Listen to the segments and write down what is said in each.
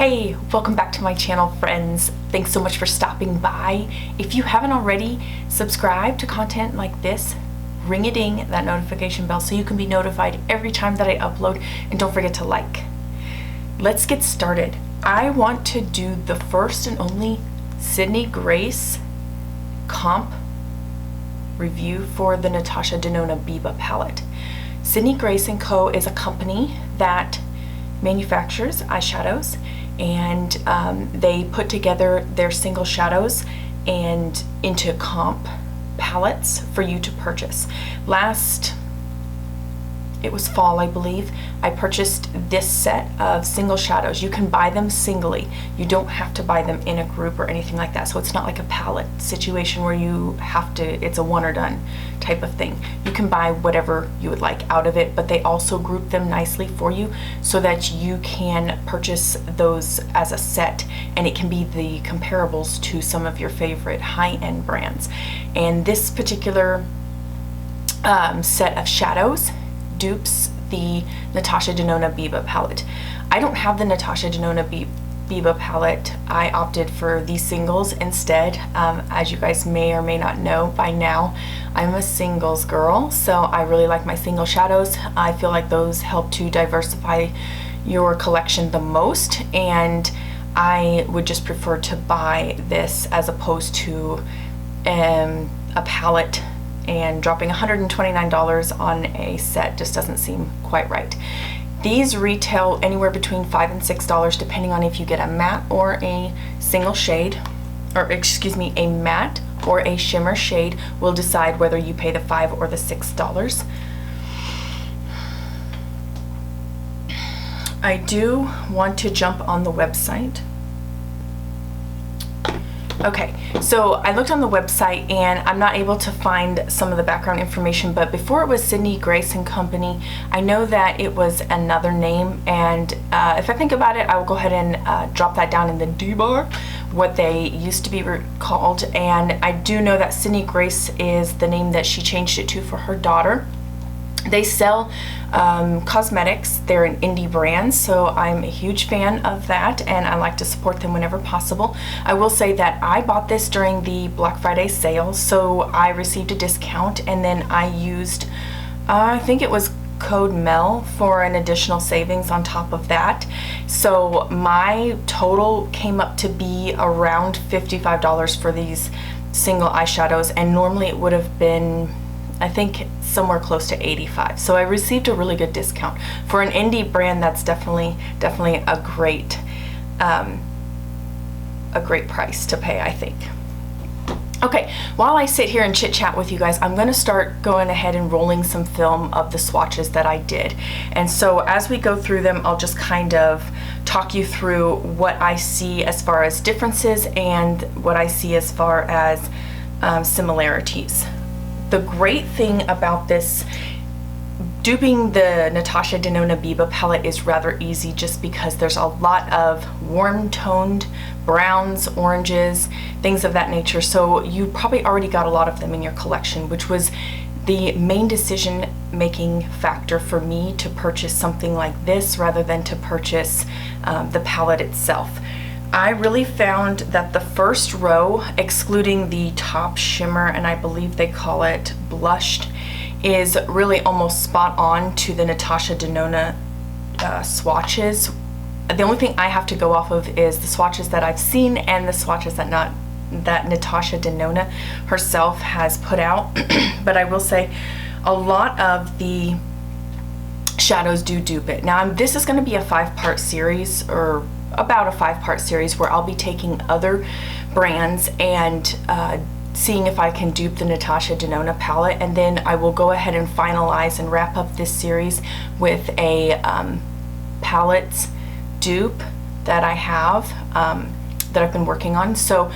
Hey, welcome back to my channel, friends. Thanks so much for stopping by. If you haven't already, subscribe to content like this. Ring-a-ding that notification bell so you can be notified every time that I upload, and don't forget to like. Let's get started. I want to do the first and only Sydney Grace comp review for the Natasha Denona BIBA palette. Sydney Grace & Co. is a company that manufactures eyeshadows, and they put together their single shadows and into comp palettes for you to purchase. It was fall, I believe, I purchased this set of single shadows. You can buy them singly. You don't have to buy them in a group or anything like that. So it's not like a palette situation where you have to, it's a one or done type of thing. You can buy whatever you would like out of it, but they also group them nicely for you so that you can purchase those as a set, and it can be the comparables to some of your favorite high-end brands. And this particular set of shadows dupes the Natasha Denona BIBA palette. I don't have the Natasha Denona BIBA palette. I opted for these singles instead. As you guys may or may not know by now, I'm a singles girl, so I really like my single shadows. I feel like those help to diversify your collection the most, and I would just prefer to buy this as opposed to a palette, and dropping $129 on a set just doesn't seem quite right. These retail anywhere between $5 and $6 depending on if you get a matte or a single shade, or excuse me, a matte or a shimmer shade will decide whether you pay the $5 or the $6. I do want to jump on the website. Okay, so I looked on the website and I'm not able to find some of the background information, but before it was Sydney Grace & Company, I know that it was another name, and if I think about it, I will go ahead and drop that down in the D bar, what they used to be called. And I do know that Sydney Grace is the name that she changed it to for her daughter. They sell cosmetics. They're an indie brand, so I'm a huge fan of that, and I like to support them whenever possible. I will say that I bought this during the Black Friday sale, so I received a discount, and then I used, I think it was code MEL for an additional savings on top of that. So my total came up to be around $55 for these single eyeshadows, and normally it would have been, I think, somewhere close to $85. So I received a really good discount. For an indie brand, that's definitely a great price to pay, I think. Okay, while I sit here and chit chat with you guys, I'm gonna start going ahead and rolling some film of the swatches that I did. And so as we go through them, I'll just kind of talk you through what I see as far as differences and what I see as far as similarities. The great thing about this, duping the Natasha Denona BIBA palette is rather easy just because there's a lot of warm toned browns, oranges, things of that nature. So you probably already got a lot of them in your collection, which was the main decision making factor for me to purchase something like this rather than to purchase the palette itself. I really found that the first row, excluding the top shimmer, and I believe they call it blushed, is really almost spot on to the Natasha Denona swatches. The only thing I have to go off of is the swatches that I've seen and the swatches that Natasha Denona herself has put out. But I will say a lot of the shadows do dupe it. Now this is going to be a 5-part series, or about a 5-part series, where I'll be taking other brands and seeing if I can dupe the Natasha Denona palette, and then I will go ahead and finalize and wrap up this series with a palette dupe that I have that I've been working on. So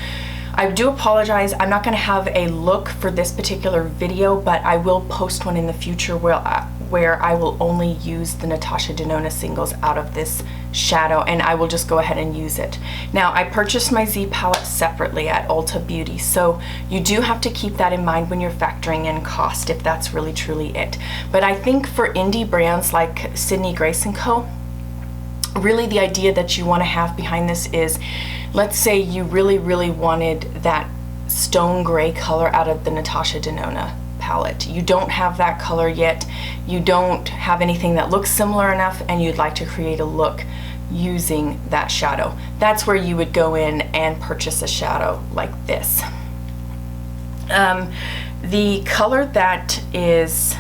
I do apologize, I'm not going to have a look for this particular video, but I will post one in the future where I will only use the Natasha Denona singles out of this shadow, and I will just go ahead and use it. Now, I purchased my Z palette separately at Ulta Beauty, so you do have to keep that in mind when you're factoring in cost, if that's really truly it. But I think for indie brands like Sydney Grace & Co., really the idea that you want to have behind this is, let's say you really, really wanted that stone gray color out of the Natasha Denona palette. You don't have that color yet, you don't have anything that looks similar enough, and you'd like to create a look using that shadow. That's where you would go in and purchase a shadow like this. The color that is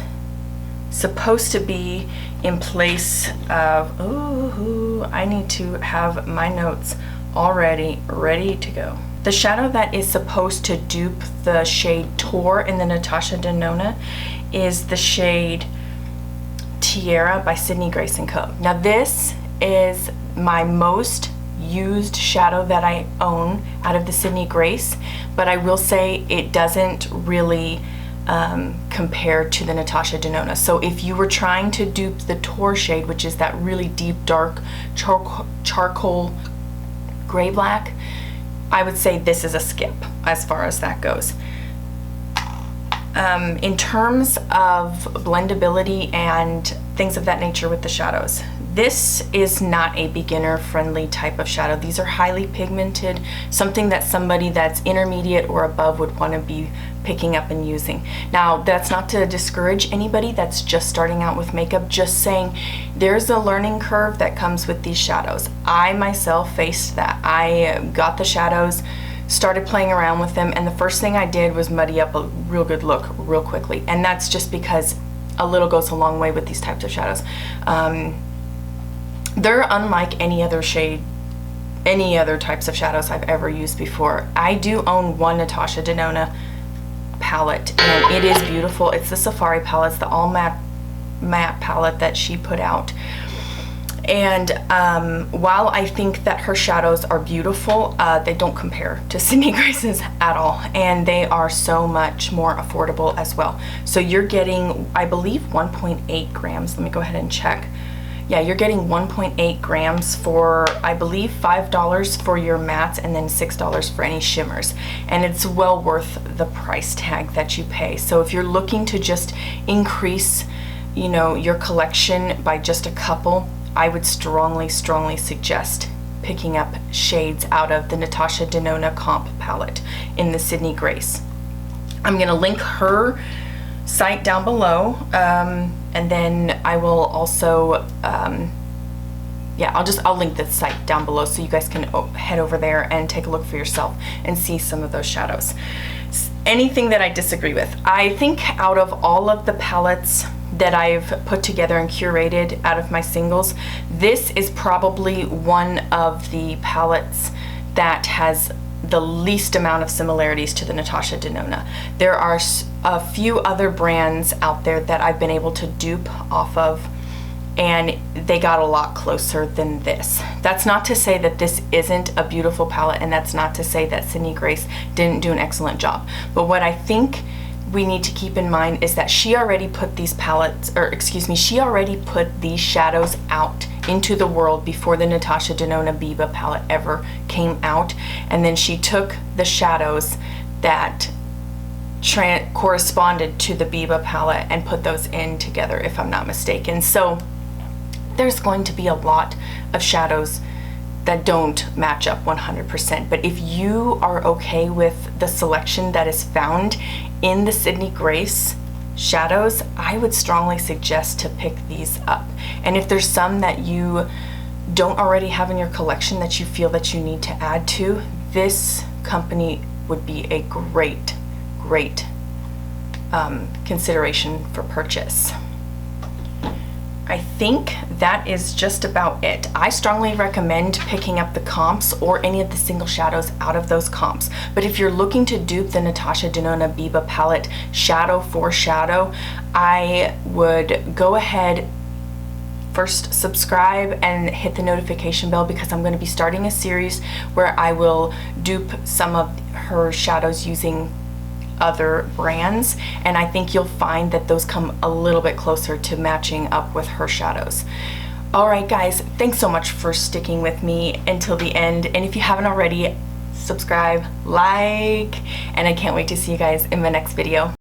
supposed to be in place of, ooh, I need to have my notes already ready to go. The shadow that is supposed to dupe the shade Tour in the Natasha Denona is the shade Tierra by Sydney Grace & Co. Now this is my most used shadow that I own out of the Sydney Grace, but I will say it doesn't really compare to the Natasha Denona. So if you were trying to dupe the Tour shade, which is that really deep dark charcoal gray black, I would say this is a skip as far as that goes. In terms of blendability and things of that nature with the shadows, this is not a beginner friendly type of shadow. These are highly pigmented, something that somebody that's intermediate or above would want to be picking up and using. Now, that's not to discourage anybody that's just starting out with makeup, just saying there's a learning curve that comes with these shadows. I myself faced that. I got the shadows, started playing around with them, and the first thing I did was muddy up a real good look real quickly. And that's just because a little goes a long way with these types of shadows. They're unlike any other shade, any other types of shadows I've ever used before. I do own one Natasha Denona palette, and it is beautiful. It's the Safari palette. It's the all matte palette that she put out. And while I think that her shadows are beautiful, they don't compare to Sydney Grace's at all, and they are so much more affordable as well. So you're getting, I believe, 1.8 grams. Let me go ahead and check. Yeah, you're getting 1.8 grams for, I believe, $5 for your mattes and then $6 for any shimmers. And it's well worth the price tag that you pay. So if you're looking to just increase, you know, your collection by just a couple, I would strongly, strongly suggest picking up shades out of the Natasha Denona Comp palette in the Sydney Grace. I'm gonna link her site down below, and then I will also yeah, I'll link the site down below so you guys can head over there and take a look for yourself and see some of those shadows. Anything that I disagree with, I think out of all of the palettes that I've put together and curated out of my singles, this is probably one of the palettes that has the least amount of similarities to the Natasha Denona. There are a few other brands out there that I've been able to dupe off of, and they got a lot closer than this. That's not to say that this isn't a beautiful palette, and that's not to say that Sydney Grace didn't do an excellent job. But what I think we need to keep in mind is that she already put these palettes, or excuse me, she already put these shadows out into the world before the Natasha Denona BIBA palette ever came out, and then she took the shadows that corresponded to the BIBA palette and put those in together, if I'm not mistaken. So there's going to be a lot of shadows that don't match up 100%, but if you are okay with the selection that is found in the Sydney Grace shadows, I would strongly suggest to pick these up. And if there's some that you don't already have in your collection that you feel that you need to add to, this company would be a great consideration for purchase. I think that is just about it. I strongly recommend picking up the comps or any of the single shadows out of those comps. But if you're looking to dupe the Natasha Denona BIBA palette shadow for shadow, I would go ahead, first subscribe and hit the notification bell, because I'm going to be starting a series where I will dupe some of her shadows using other brands, and I think you'll find that those come a little bit closer to matching up with her shadows. Alright guys, thanks so much for sticking with me until the end, and if you haven't already, subscribe, like, and I can't wait to see you guys in my next video.